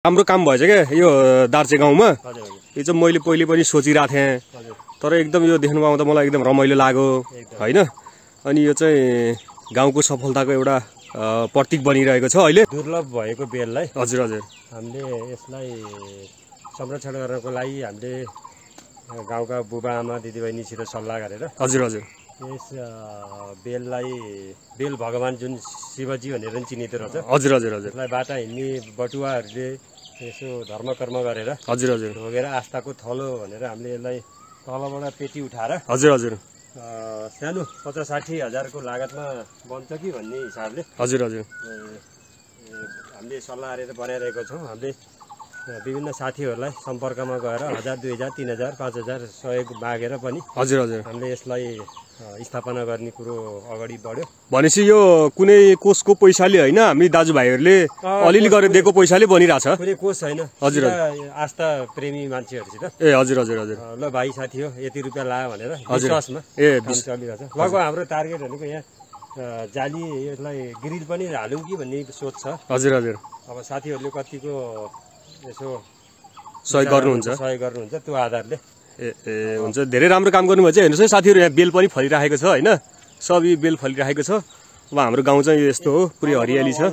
राम्रो काम भएछ क्या यो दार्चे गाउँमा। यो चाहिँ मैले पहिले पनि सोचिरहेको थिएँ, तर एकदम यो देख्नु पाउँदा मलाई एकदम रमाइलो लाग्यो हैन। अनि यो चाहिँ गाउँको सफलताको एउटा प्रतीक बनिरहेको छ अहिले। दुर्लभ भएको बेललाई हजुर हजुर हामीले यसलाई संरक्षण गर्नको लागि हामीले गाउँका बुबा आमा दिदीबहिनीसित सल्लाह गरेर हजुर हजुर यस बेललाई बेल भगवान जुन शिवजी भनेर चिनिँदो रहेछ। हजुर हजुर हजुर यसलाई बाटा हिँड्ने बटुवाहरूले यसो धर्म कर्म गरेर हजुर हजुर ढोगेर आस्थाको थलो भनेर हामीले यसलाई तलबाट पेटी उठाएर हजुर हजुर सानो 50-60 हजारको लागतमा बन्छ कि भन्ने हिसाबले हजुर हजुर हामीले सल्लाह गरेर बनाइरहेको छौँ। हामीले विभिन्न साथीहरूलाई सम्पर्कमा गएर 1000, 2000, 3000, 5000 सहयोग मागेर पनि हजुर हजुर हामीले यसलाई स्थापना गर्ने कुरो अगाडि बढ्यो। भनेपछि यो कुनै कोषको पैसाले होइन, हामी दाजुभाइहरूले अलिअलि गरेर दिएको पैसाले बनिरहेछ। कुनै कोष छैन, हजुर आस्था प्रेमी मान्छेहरूसित ए हजुर हजुर हजुर ल भाइ साथी हो यति रुपियाँ लायो भनेर विश्वासमा चलिरहेछ। लगभग हाम्रो टार्गेट भनेको यहाँ जाली यसलाई ग्रिल पनि हालौँ कि भन्ने सोच छ। हजुर हजुर अब साथीहरूले कतिको यसो सहयोग गर्नुहुन्छ त्यो आधारले ए हुन्छ। धेरै राम्रो काम गर्नुभएछ। हेर्नुहोस् है साथीहरू, यहाँ बेल पनि फलिरहेको छ होइन, सबै बेल फलिरहेको छ। अब हाम्रो गाउँ चाहिँ यस्तो हो, पुरै हरियाली छ।